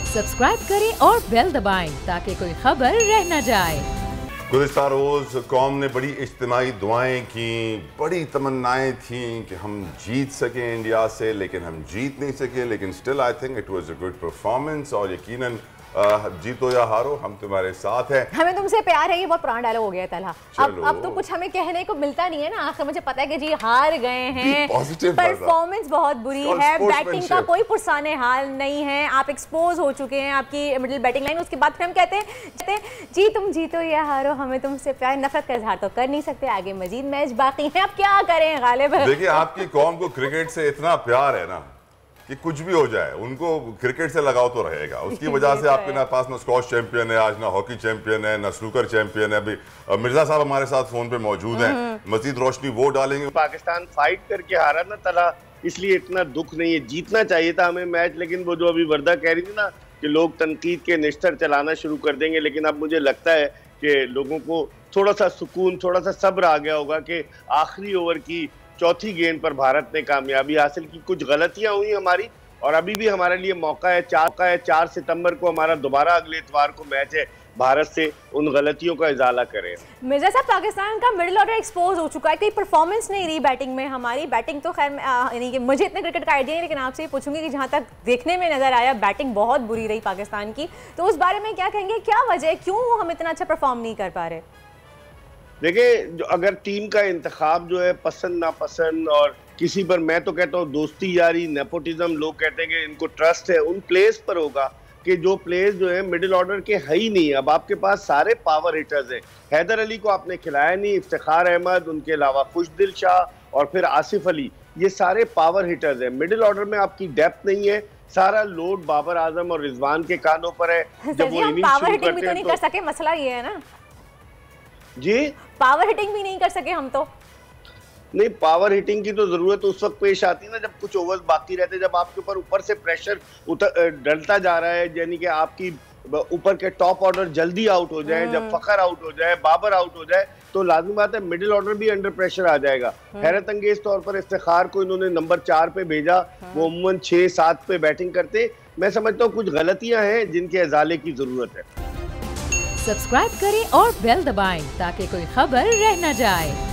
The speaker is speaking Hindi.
सब्सक्राइब करें और बेल दबाएं ताकि कोई खबर रह न जाए। गुज़िश्ता रोज़ कौम ने बड़ी इज्तिमाई दुआएं की, बड़ी तमन्नाएं थी कि हम जीत सकें इंडिया से, लेकिन हम जीत नहीं सके। लेकिन still I think it was a good performance और यकीनन जीतो या हारो हम तुम्हारे साथ हैं। हमें तुमसे प्यार है, ये बहुत पुराना डायलॉग हो गया तलहा। अब तो कुछ हमें कहने को मिलता नहीं है ना। आखिर मुझे पता है कि जी हार गए हैं, परफॉर्मेंस बहुत बुरी है, बैटिंग का कोई पुरसाने हाल नहीं है, आप एक्सपोज हो चुके हैं, आपकी मिडिल बैटिंग लाइन। उसके बाद फिर हम कहते हैं जी तुम जीतो या हारो हमें तुमसे प्यार। नफरत का इजहार तो कर नहीं सकते, आगे मजीद मैच बाकी है, अब क्या करें गालिब। देखिए आपकी कौम को क्रिकेट से इतना प्यार है ना कि कुछ भी हो जाए उनको क्रिकेट से लगाव तो रहेगा। उसकी वजह से आपके ना पास ना स्क्वॉश चैंपियन है आज, ना हॉकी चैंपियन है, ना स्नूकर चैंपियन है। अभी मिर्जा साहब हमारे साथ फोन पे मौजूद हैं, मजीद रोशनी वो डालेंगे। पाकिस्तान फाइट करके हारा ना तला, इसलिए इतना दुख नहीं है। जीतना चाहिए था हमें मैच, लेकिन वो जो अभी वर्दा कह रही थी ना कि लोग तनकीद के निश्तर चलाना शुरू कर देंगे, लेकिन अब मुझे लगता है कि लोगों को थोड़ा सा सुकून, थोड़ा सा सब्र आ गया होगा कि आखिरी ओवर की चौथी गेंद पर भारत ने कामयाबी हासिल की। कुछ गलतियां हुई हमारी और अभी भी हमारे लिए मौका है। 4 सितंबर को हमारा दोबारा अगले इतवार को मैच है भारत से, उन गलतियों का इजाला करें। मिर्जा साहब पाकिस्तान का मिडिल ऑर्डर एक्सपोज हो चुका है, कोई परफॉर्मेंस नहीं रही बैटिंग में। हमारी बैटिंग तो खैर यानी कि मुझे इतने क्रिकेट का आइडिया नहीं, लेकिन आपसे ये पूछूंगी कि जहां तक देखने में नजर आया बैटिंग बहुत बुरी रही पाकिस्तान की, तो उस बारे में क्या कहेंगे? क्या वजह, क्यों हम इतना अच्छा परफॉर्म नहीं कर पा रहे? देखिए अगर टीम का इंतखाब जो है पसंद नापसंद और किसी पर, मैं तो कहता हूँ दोस्ती यारी नेपोटिज्म, लोग कहते हैं कि इनको ट्रस्ट है, उन प्लेयर्स पर होगा कि जो प्लेयर्स जो है मिडिल ऑर्डर के है ही नहीं। अब आपके पास सारे पावर हिटर्स हैं। हैदर अली को आपने खिलाया नहीं, इफ्तिखार अहमद, उनके अलावा खुशदिल शाह और फिर आसिफ अली, ये सारे पावर हिटर्स हैं। मिडिल ऑर्डर में आपकी डेप्थ नहीं है, सारा लोड बाबर आजम और रिजवान के कानों पर है। जब वो पावर हिटिंग भी तो नहीं कर सके, मसला ये है ना जी, पावर हिटिंग भी नहीं कर सके हम तो। नहीं, पावर हिटिंग की तो जरूरत उस वक्त पेश आती है ना जब कुछ ओवर्स बाकी रहते, जब आपके ऊपर से प्रेशर डलता जा रहा है, यानी कि आपकी ऊपर के टॉप ऑर्डर जल्दी आउट हो जाए, जब फखर आउट हो जाए, बाबर आउट हो जाए, तो लाजिम बात है मिडिल ऑर्डर भी अंडर प्रेशर आ जाएगा। हैरत अंगेज तौर पर इफ्तिखार को इन्होंने नंबर 4 पे भेजा, वो अमूमन 6-7 पे बैटिंग करते। मैं समझता हूँ कुछ गलतियां हैं जिनके इजाले की जरूरत है। सब्सक्राइब करें और बेल दबाएं ताकि कोई खबर रह न जाए।